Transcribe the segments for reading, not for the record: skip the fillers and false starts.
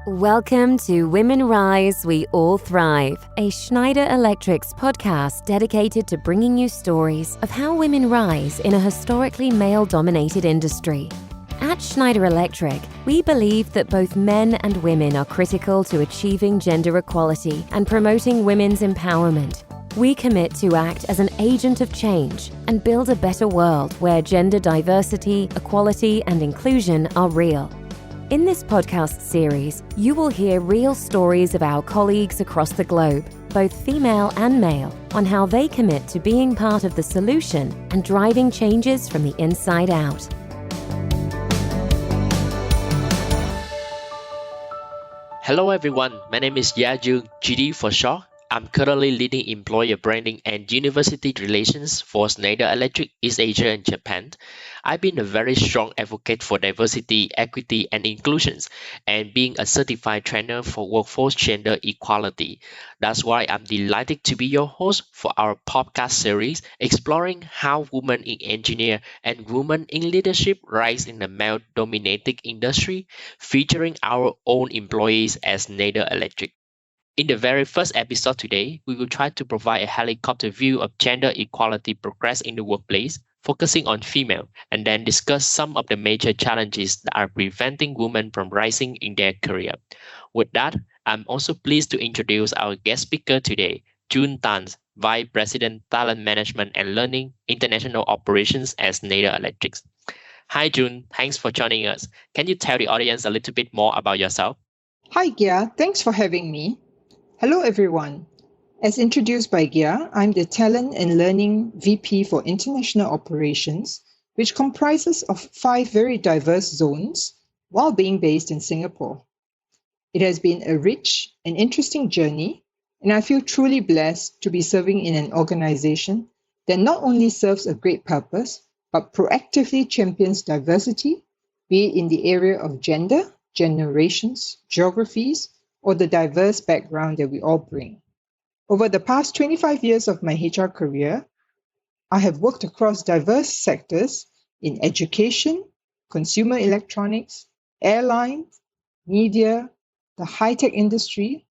Welcome to Women Rise, We All Thrive, a Schneider Electric's podcast dedicated to bringing you stories of how women rise in a historically male-dominated industry. At Schneider Electric, we believe that both men and women are critical to achieving gender equality and promoting women's empowerment. We commit to act as an agent of change and build a better world where gender diversity, equality, and inclusion are real. In this podcast series, you will hear real stories of our colleagues across the globe, both female and male, on how they commit to being part of the solution and driving changes from the inside out. Hello everyone, my name is Yajun, GD for short. I'm currently leading employer branding and university relations for Schneider Electric East Asia and Japan. I've been a very strong advocate for diversity, equity, and inclusions, and being a certified trainer for workforce gender equality. That's why I'm delighted to be your host for our podcast series exploring how women in engineering and women in leadership rise in a male-dominated industry, featuring our own employees as Schneider Electric. In the very first episode today, we will try to provide a helicopter view of gender equality progress in the workplace, focusing on female, and then discuss some of the major challenges that are preventing women from rising in their career. With that, I'm also pleased to introduce our guest speaker today, June Tan, Vice President Talent Management and Learning, International Operations at Schneider Electric. Hi June, thanks for joining us. Can you tell the audience a little bit more about yourself? Hi Gia, thanks for having me. Hello everyone. As introduced by Gia, I'm the Talent and Learning VP for International Operations, which comprises of 5 very diverse zones while being based in Singapore. It has been a rich and interesting journey, and I feel truly blessed to be serving in an organization that not only serves a great purpose, but proactively champions diversity, be it in the area of gender, generations, geographies, or the diverse background that we all bring. Over the past 25 years of my HR career, I have worked across diverse sectors in education, consumer electronics, airlines, media, the high-tech industry,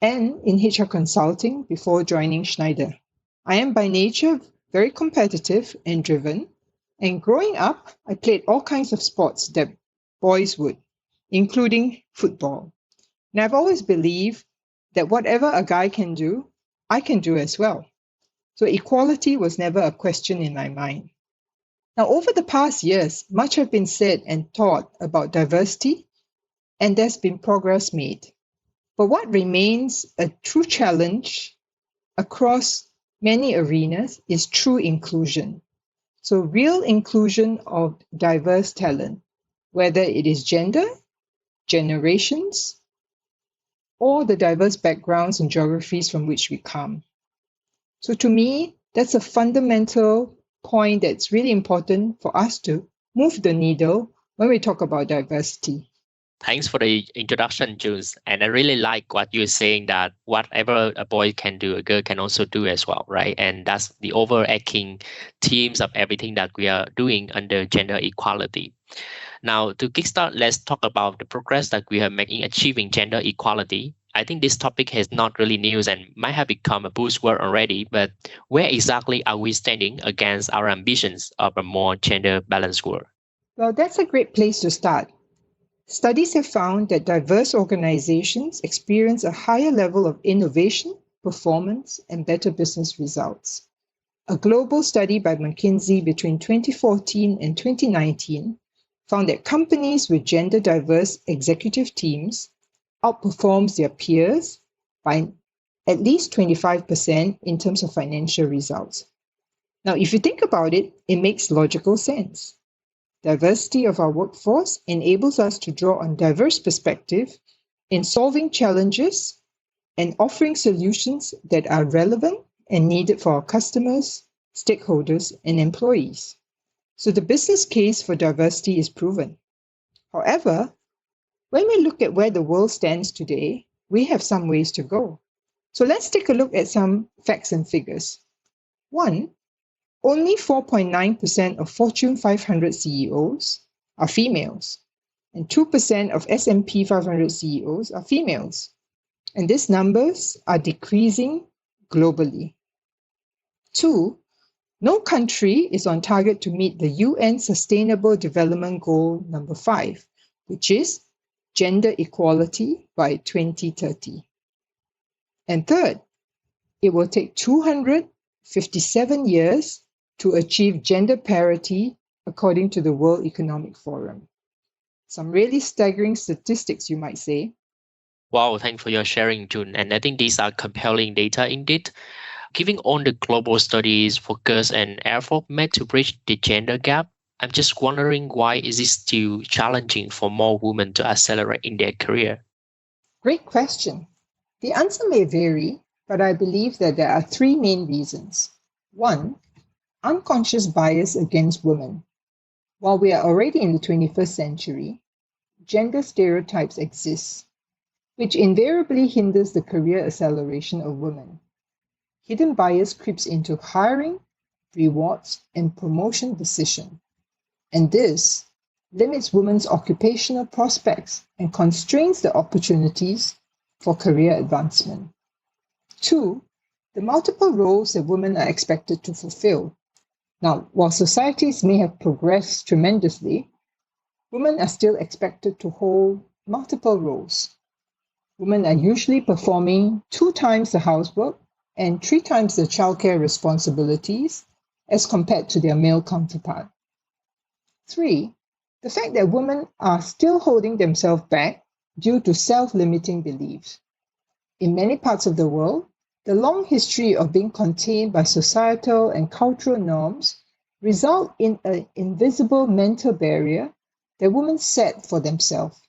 and in HR consulting before joining Schneider. I am by nature very competitive and driven, and growing up, I played all kinds of sports that boys would, including football. And I've always believed that whatever a guy can do, I can do as well. So equality was never a question in my mind. Now, over the past years, much has been said and taught about diversity, and there's been progress made. But what remains a true challenge across many arenas is true inclusion. So real inclusion of diverse talent, whether it is gender, generations, or the diverse backgrounds and geographies from which we come. So to me, that's a fundamental point that's really important for us to move the needle when we talk about diversity. Thanks for the introduction, Jules. And I really like what you're saying that whatever a boy can do, a girl can also do as well, right? And that's the overarching themes of everything that we are doing under gender equality. Now, to kickstart, let's talk about the progress that we are making achieving gender equality. I think this topic is not really news and might have become a buzzword already, but where exactly are we standing against our ambitions of a more gender-balanced world? Well, that's a great place to start. Studies have found that diverse organizations experience a higher level of innovation, performance, and better business results. A global study by McKinsey between 2014 and 2019 found that companies with gender-diverse executive teams outperforms their peers by at least 25% in terms of financial results. Now, if you think about it, it makes logical sense. Diversity of our workforce enables us to draw on diverse perspective in solving challenges and offering solutions that are relevant and needed for our customers, stakeholders, and employees. So the business case for diversity is proven. However, when we look at where the world stands today, we have some ways to go. So let's take a look at some facts and figures. 1, only 4.9% of Fortune 500 CEOs are females. and 2% of S&P 500 CEOs are females. And these numbers are decreasing globally. 2, no country is on target to meet the UN Sustainable Development Goal number 5, which is gender equality by 2030. And third, it will take 257 years to achieve gender parity according to the World Economic Forum. Some really staggering statistics, you might say. Wow, thanks for your sharing, June. And I think these are compelling data indeed. Given all the global studies, focus, and effort made to bridge the gender gap, I'm just wondering why is it still challenging for more women to accelerate in their career? Great question. The answer may vary, but I believe that there are 3 main reasons. 1, unconscious bias against women. While we are already in the 21st century, gender stereotypes exist, which invariably hinders the career acceleration of women. Hidden bias creeps into hiring, rewards, and promotion decision. And this limits women's occupational prospects and constrains the opportunities for career advancement. 2, the multiple roles that women are expected to fulfill. Now, while societies may have progressed tremendously, women are still expected to hold multiple roles. Women are usually performing 2 times the housework and 3 times the childcare responsibilities as compared to their male counterpart. 3, the fact that women are still holding themselves back due to self-limiting beliefs. In many parts of the world, the long history of being contained by societal and cultural norms result in an invisible mental barrier that women set for themselves.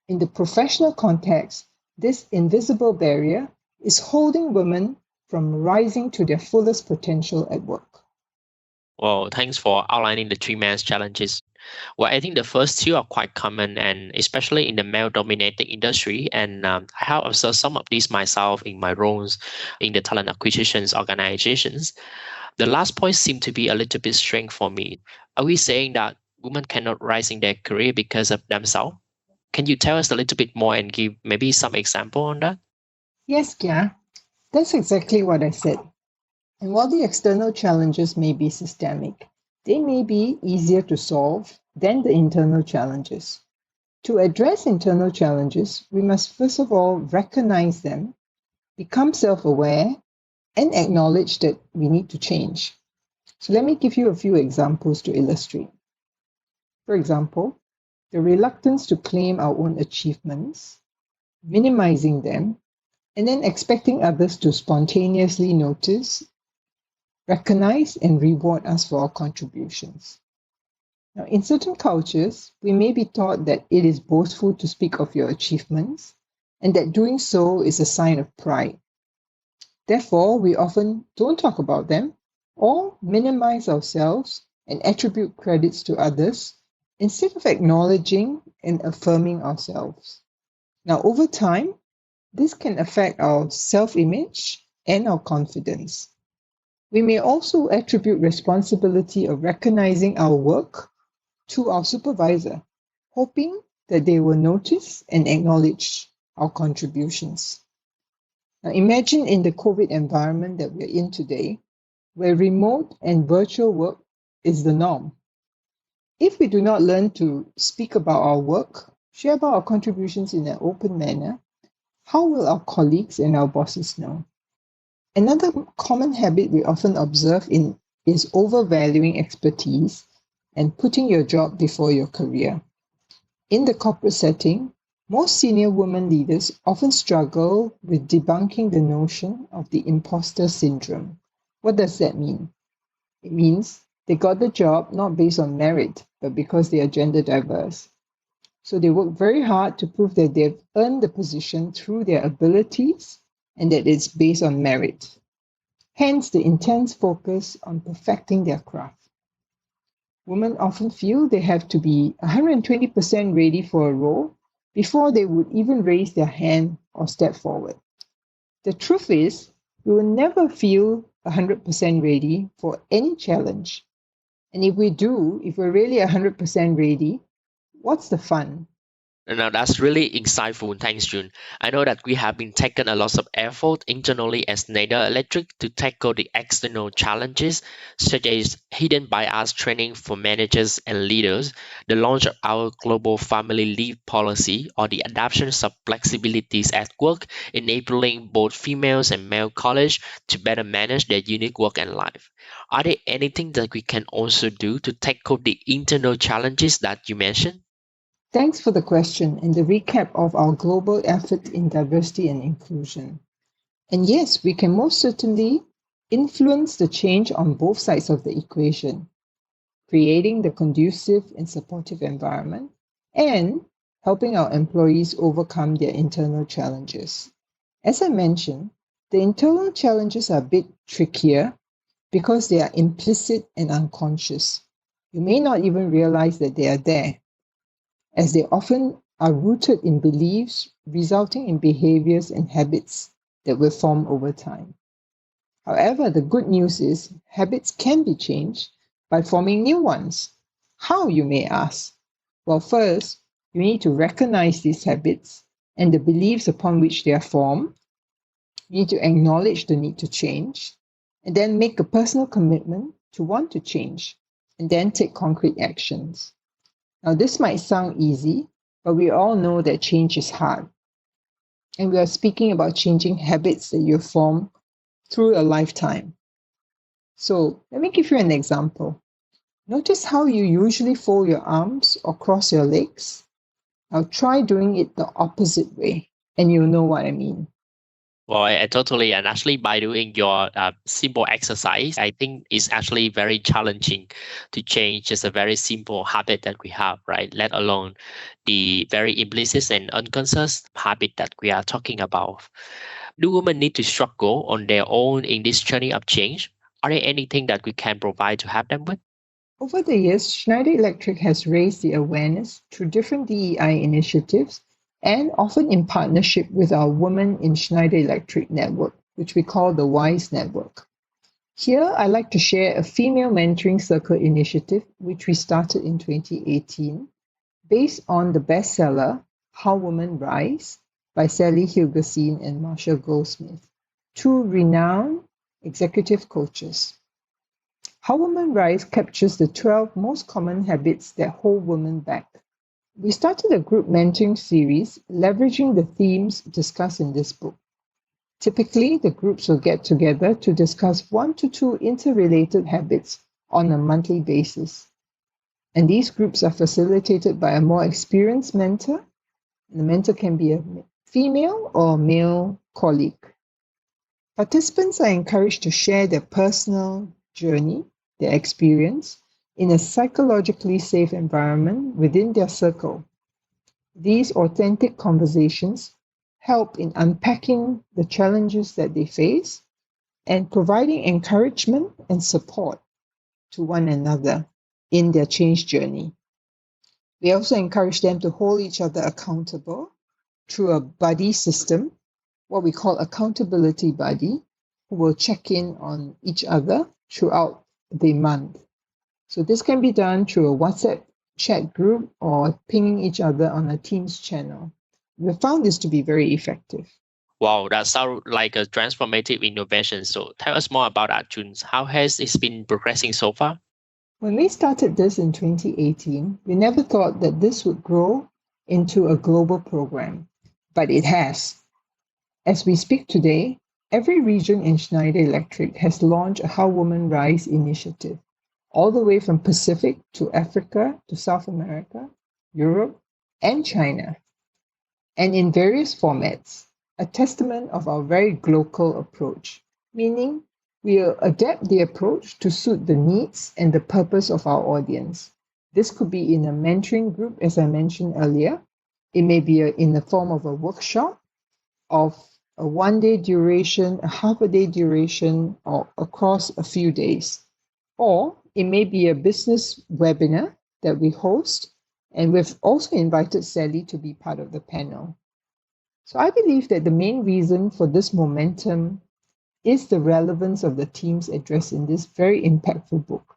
In the professional context, this invisible barrier is holding women from rising to their fullest potential at work. Well, thanks for outlining the 3 main challenges. Well, I think the first 2 are quite common, and especially in the male-dominated industry. And I have observed some of these myself in my roles in the talent acquisitions organizations. The last point seemed to be a little bit strange for me. Are we saying that women cannot rise in their career because of themselves? Can you tell us a little bit more and give maybe some example on that? Yes, Gia, that's exactly what I said. And while the external challenges may be systemic, they may be easier to solve than the internal challenges. To address internal challenges, we must first of all recognize them, become self-aware, and acknowledge that we need to change. So let me give you a few examples to illustrate. For example, the reluctance to claim our own achievements, minimizing them, and then expecting others to spontaneously notice, recognize, and reward us for our contributions. Now, in certain cultures, we may be taught that it is boastful to speak of your achievements and that doing so is a sign of pride. Therefore, we often don't talk about them or minimize ourselves and attribute credits to others instead of acknowledging and affirming ourselves. Now, over time, this can affect our self-image and our confidence. We may also attribute responsibility of recognizing our work to our supervisor, hoping that they will notice and acknowledge our contributions. Now, imagine in the COVID environment that we're in today, where remote and virtual work is the norm. If we do not learn to speak about our work, share about our contributions in an open manner, how will our colleagues and our bosses know? Another common habit we often observe is overvaluing expertise and putting your job before your career. In the corporate setting, most senior women leaders often struggle with debunking the notion of the imposter syndrome. What does that mean? It means they got the job not based on merit, but because they are gender diverse. So they work very hard to prove that they've earned the position through their abilities and that it's based on merit. Hence, the intense focus on perfecting their craft. Women often feel they have to be 120% ready for a role before they would even raise their hand or step forward. The truth is, we will never feel 100% ready for any challenge. And if we're really 100% ready, what's the fun? Now that's really insightful. Thanks, June. I know that we have been taking a lot of effort internally as Schneider Electric to tackle the external challenges, such as hidden bias training for managers and leaders, the launch of our global family leave policy, or the adoption of flexibilities at work, enabling both females and male colleagues to better manage their unique work and life. Are there anything that we can also do to tackle the internal challenges that you mentioned? Thanks for the question and the recap of our global effort in diversity and inclusion. And yes, we can most certainly influence the change on both sides of the equation, creating the conducive and supportive environment and helping our employees overcome their internal challenges. As I mentioned, the internal challenges are a bit trickier because they are implicit and unconscious. You may not even realize that they are there, as they often are rooted in beliefs resulting in behaviors and habits that will form over time. However, the good news is habits can be changed by forming new ones. How, you may ask? Well, first, you need to recognize these habits and the beliefs upon which they are formed. You need to acknowledge the need to change, and then make a personal commitment to want to change, and then take concrete actions. Now, this might sound easy, but we all know that change is hard. And we are speaking about changing habits that you form through a lifetime. So, let me give you an example. Notice how you usually fold your arms or cross your legs. Now, try doing it the opposite way, and you'll know what I mean. Well, I totally, and actually by doing your simple exercise, I think it's actually very challenging to change just a very simple habit that we have, right? Let alone the very implicit and unconscious habit that we are talking about. Do women need to struggle on their own in this journey of change? Are there anything that we can provide to help them with? Over the years, Schneider Electric has raised the awareness through different DEI initiatives and often in partnership with our Women in Schneider Electric network, which we call the WISE network. Here, I'd like to share a female mentoring circle initiative, which we started in 2018, based on the bestseller How Women Rise by Sally Hilgerstein and Marshall Goldsmith, two renowned executive coaches. How Women Rise captures the 12 most common habits that hold women back. We started a group mentoring series leveraging the themes discussed in this book. Typically, the groups will get together to discuss 1 to 2 interrelated habits on a monthly basis. And these groups are facilitated by a more experienced mentor. The mentor can be a female or male colleague. Participants are encouraged to share their personal journey, their experience, in a psychologically safe environment within their circle. These authentic conversations help in unpacking the challenges that they face and providing encouragement and support to one another in their change journey. We also encourage them to hold each other accountable through a buddy system, what we call accountability buddy, who will check in on each other throughout the month. So this can be done through a WhatsApp chat group or pinging each other on a Teams channel. We found this to be very effective. Wow, that sounds like a transformative innovation. So tell us more about that, Jun. How has it been progressing so far? When we started this in 2018, we never thought that this would grow into a global program, but it has. As we speak today, every region in Schneider Electric has launched a How Women Rise initiative, all the way from Pacific to Africa to South America, Europe, and China, and in various formats, a testament of our very global approach, meaning we'll adapt the approach to suit the needs and the purpose of our audience. This could be in a mentoring group, as I mentioned earlier. It may be in the form of a workshop of a 1 day duration, a half a day duration, or across a few days. Or it may be a business webinar that we host, and we've also invited Sally to be part of the panel. So I believe that the main reason for this momentum is the relevance of the themes addressed in this very impactful book,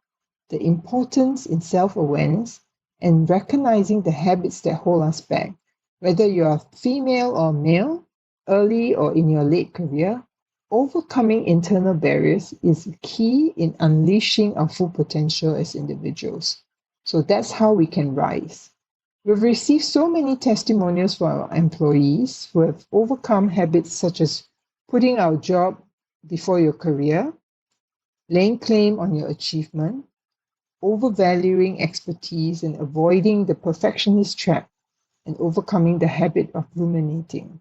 the importance in self-awareness and recognizing the habits that hold us back Whether you are female or male, early or in your late career, overcoming internal barriers is key in unleashing our full potential as individuals. So that's how we can rise. We've received so many testimonials from our employees who have overcome habits such as putting our job before your career, laying claim on your achievement, overvaluing expertise and avoiding the perfectionist trap, and overcoming the habit of ruminating.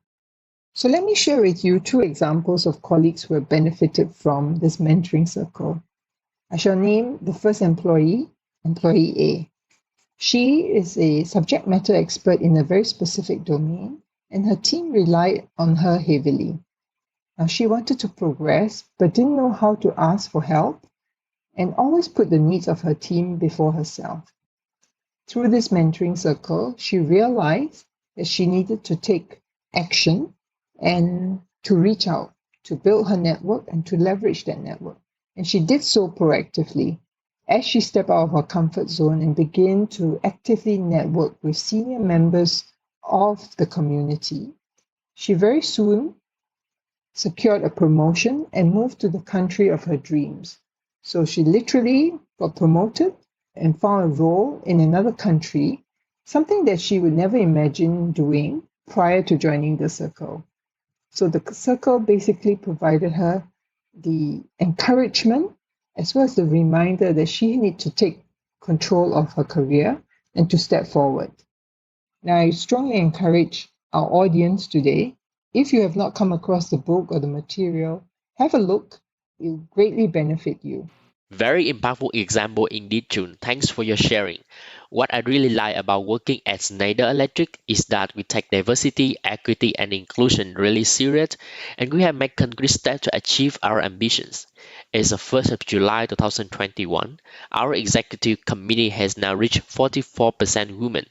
So let me share with you 2 examples of colleagues who have benefited from this mentoring circle. I shall name the first employee, Employee A. She is a subject matter expert in a very specific domain, and her team relied on her heavily. Now, she wanted to progress, but didn't know how to ask for help, and always put the needs of her team before herself. Through this mentoring circle, she realized that she needed to take action and to reach out, to build her network and to leverage that network. And she did so proactively as she stepped out of her comfort zone and began to actively network with senior members of the community. She very soon secured a promotion and moved to the country of her dreams. So she literally got promoted and found a role in another country, something that she would never imagine doing prior to joining the circle. So the circle basically provided her the encouragement as well as the reminder that she needed to take control of her career and to step forward. Now, I strongly encourage our audience today, if you have not come across the book or the material, have a look. It will greatly benefit you. Very impactful example indeed, June. Thanks for your sharing. What I really like about working at Schneider Electric is that we take diversity, equity, and inclusion really serious, and we have made concrete steps to achieve our ambitions. As of 1st of July 2021, our executive committee has now reached 44% women,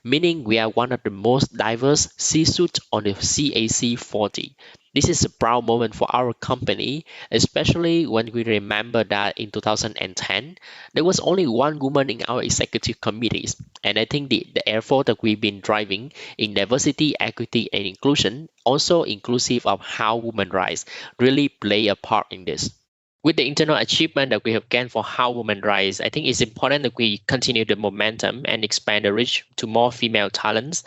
meaning we are one of the most diverse C-suites on the CAC 40. This is a proud moment for our company, especially when we remember that in 2010, there was only one woman in our executive committees. And I think the effort that we've been driving in diversity, equity, and inclusion, also inclusive of how women rise, really play a part in this. With the internal achievement that we have gained for how women rise, I think it's important that we continue the momentum and expand the reach to more female talents,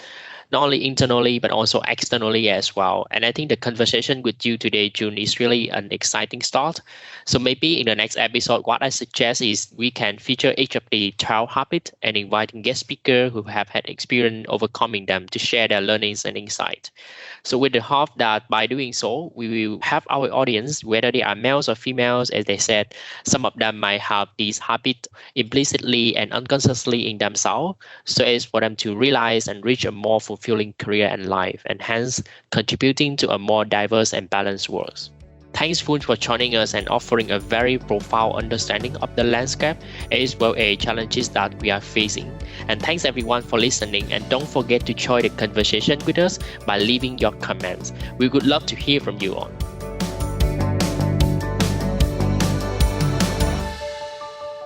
not only internally but also externally as well. And I think the conversation with you today, June, is really an exciting start. So maybe in the next episode, what I suggest is we can feature each of the 12 habits and inviting guest speakers who have had experience overcoming them to share their learnings and insight. So with the hope that by doing so, we will have our audience, whether they are males or females, as they said, some of them might have these habits implicitly and unconsciously in themselves, so as for them to realize and reach a more fulfilling career and life, and hence contributing to a more diverse and balanced world. Thanks, Foon, for joining us and offering a very profound understanding of the landscape as well as challenges that we are facing. And thanks everyone for listening, and don't forget to join the conversation with us by leaving your comments. We would love to hear from you all.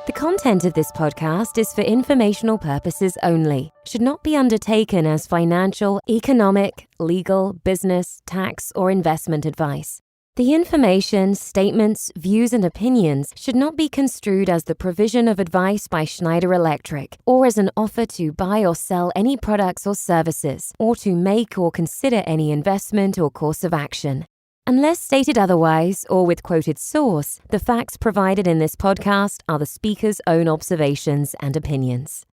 The content of this podcast is for informational purposes only, should not be undertaken as financial, economic, legal, business, tax, or investment advice. The information, statements, views, and opinions should not be construed as the provision of advice by Schneider Electric, or as an offer to buy or sell any products or services, or to make or consider any investment or course of action. Unless stated otherwise, or with quoted source, the facts provided in this podcast are the speaker's own observations and opinions.